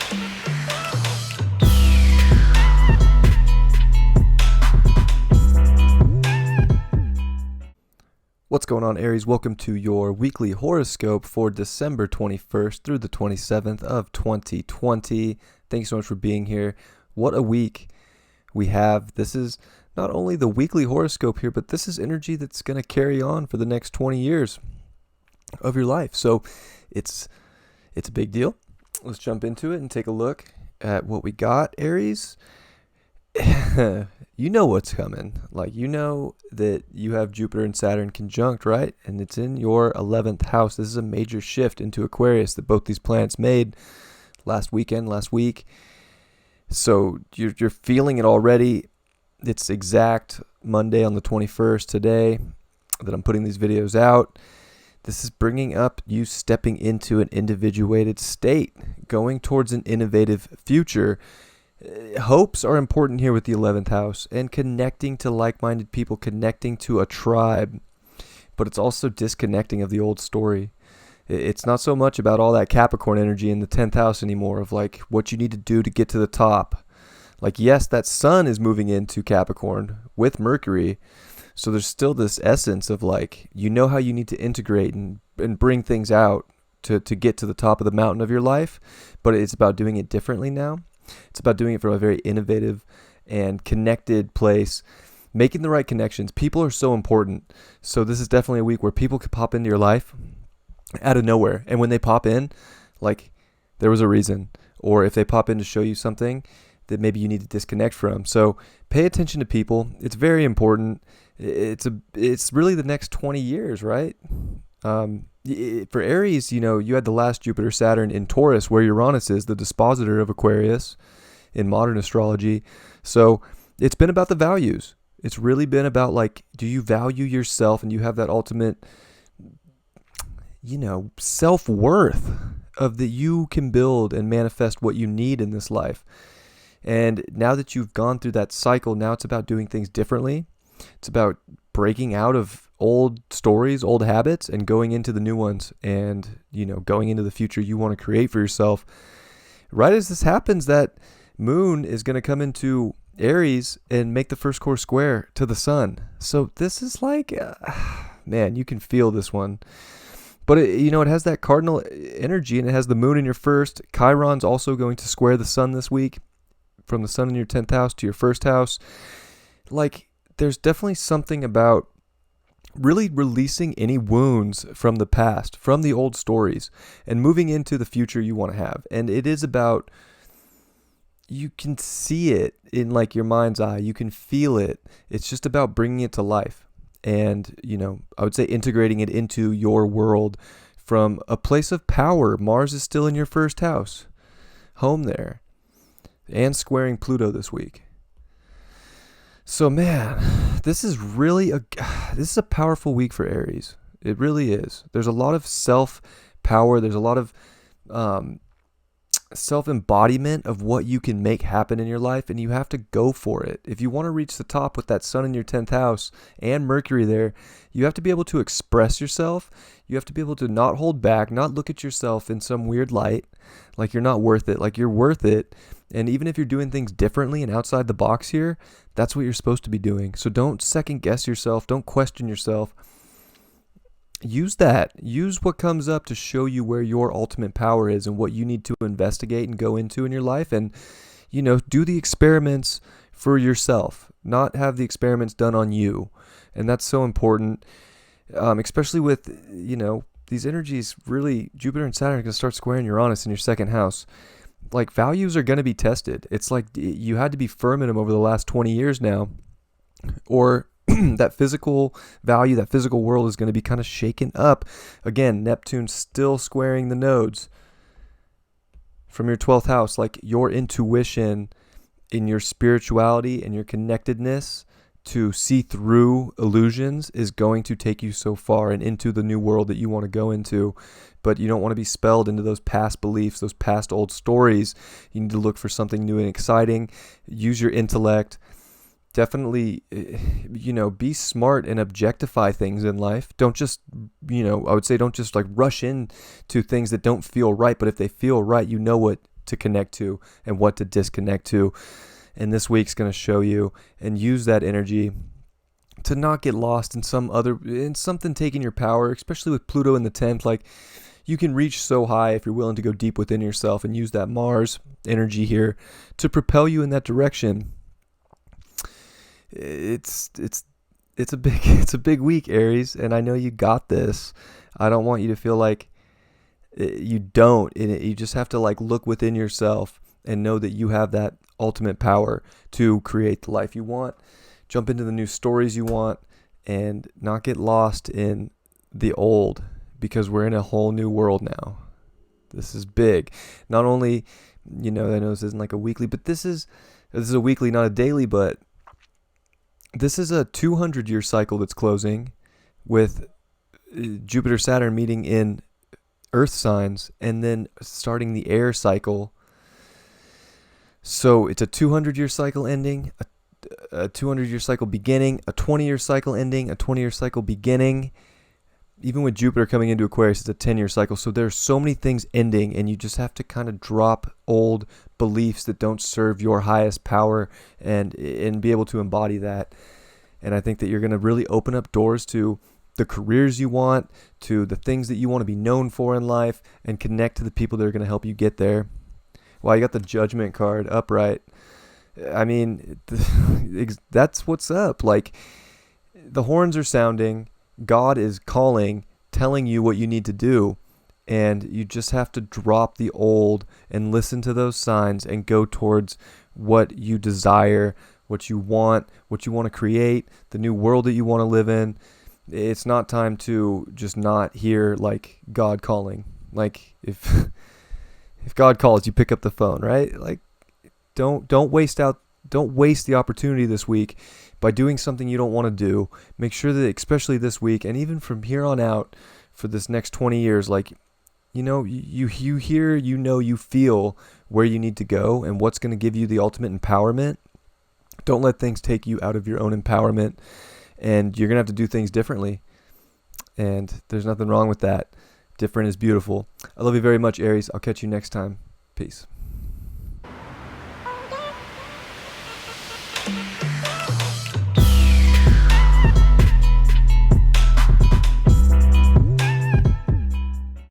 What's going on, Aries? Welcome to your weekly horoscope for December 21st through the 27th of 2020. Thanks so much for being here. What a week we have. This is not only the weekly horoscope here, but this is energy that's going to carry on for the next 20 years of your life. So it's a big deal. Let's jump into it and take a look at what we got, Aries. You know what's coming. You know that you have Jupiter and Saturn conjunct, right? And it's in your 11th house. This is a major shift into Aquarius that both these planets made last week. So you're feeling it already. It's exact Monday on the 21st today that I'm putting these videos out. This is bringing up you stepping into an individuated state, going towards an innovative future. Hopes are important here with the 11th house and connecting to like-minded people, connecting to a tribe, but it's also disconnecting of the old story. It's not so much about all that Capricorn energy in the 10th house anymore of what you need to do to get to the top. Yes, that sun is moving into Capricorn with Mercury, so there's still this essence of you know how you need to integrate and bring things out to get to the top of the mountain of your life, but it's about doing it differently now. It's about doing it from a very innovative and connected place, making the right connections. People are so important. So this is definitely a week where people could pop into your life out of nowhere. And when they pop in, there was a reason. Or if they pop in to show you something that maybe you need to disconnect from. So pay attention to people. It's very important. It's really the next 20 years, right? For Aries, you had the last Jupiter Saturn in Taurus, where Uranus is the dispositor of Aquarius in modern astrology. So it's been about the values. It's really been about do you value yourself and you have that ultimate, self-worth of that you can build and manifest what you need in this life. And now that you've gone through that cycle, now it's about doing things differently. It's about breaking out of old stories, old habits, and going into the new ones and, going into the future you want to create for yourself. Right as this happens, that moon is going to come into Aries and make the first core square to the sun. So this is man, you can feel this one. But it has that cardinal energy and it has the moon in your first. Chiron's also going to square the sun this week from the sun in your 10th house to your first house. There's definitely something about really releasing any wounds from the past, from the old stories, and moving into the future you want to have. And it is about, you can see it in your mind's eye. You can feel it. It's just about bringing it to life. And, I would say integrating it into your world from a place of power. Mars is still in your first house, home there, and squaring Pluto this week. So man, this is a powerful week for Aries. It really is. There's a lot of self-power. There's a lot of self-embodiment of what you can make happen in your life, and you have to go for it. If you want to reach the top with that sun in your 10th house and Mercury there, you have to be able to express yourself. You have to be able to not hold back, not look at yourself in some weird light, like you're not worth it, like you're worth it. And even if you're doing things differently and outside the box here, that's what you're supposed to be doing. So don't second guess yourself. Don't question yourself. Use that. Use what comes up to show you where your ultimate power is and what you need to investigate and go into in your life. And, do the experiments for yourself, not have the experiments done on you. And that's so important, especially with, these energies. Really, Jupiter and Saturn are going to start squaring Uranus in your second house. Values are going to be tested. It's you had to be firm in them over the last 20 years now, or that physical value, that physical world is going to be kind of shaken up. Again, Neptune's still squaring the nodes from your 12th house. Your intuition in your spirituality and your connectedness to see through illusions is going to take you so far and into the new world that you want to go into. But you don't want to be spelled into those past beliefs, those past old stories. You need to look for something new and exciting. Use your intellect. Definitely, be smart and objectify things in life. Don't just, I would say don't just rush into things that don't feel right. But if they feel right, you know what to connect to and what to disconnect to. And this week's going to show you, and use that energy to not get lost in something taking your power, especially with Pluto in the 10th. Like, you can reach so high if you're willing to go deep within yourself and use that Mars energy here to propel you in that direction. It's a big week, Aries, and I know you got this. I don't want you to feel like you don't. You just have to like look within yourself and know that you have that ultimate power to create the life you want, jump into the new stories you want, and not get lost in the old, because we're in a whole new world now. This is big. Not only, I know this isn't like a weekly, but this is a weekly, not a daily, but this is a 200-year cycle that's closing with Jupiter-Saturn meeting in Earth signs and then starting the air cycle. So it's a 200-year cycle ending, a 200-year cycle beginning, a 20-year cycle ending, a 20-year cycle beginning. Even with Jupiter coming into Aquarius, it's a 10-year cycle. So there's so many things ending, and you just have to kind of drop old beliefs that don't serve your highest power and be able to embody that. And I think that you're going to really open up doors to the careers you want, to the things that you want to be known for in life, and connect to the people that are going to help you get there. Wow, you got the Judgment card upright. I mean, that's what's up. Like, the horns are sounding. God is calling, telling you what you need to do. And you just have to drop the old and listen to those signs and go towards what you desire, what you want to create, the new world that you want to live in. It's not time to just not hear like God calling. Like, if God calls, you pick up the phone, right? Like, don't waste the opportunity this week by doing something you don't want to do. Make sure that, especially this week, and even from here on out for this next 20 years, like, you hear, you feel where you need to go and what's going to give you the ultimate empowerment. Don't let things take you out of your own empowerment, and you're going to have to do things differently. And there's nothing wrong with that. Different is beautiful. I love you very much, Aries. I'll catch you next time. Peace.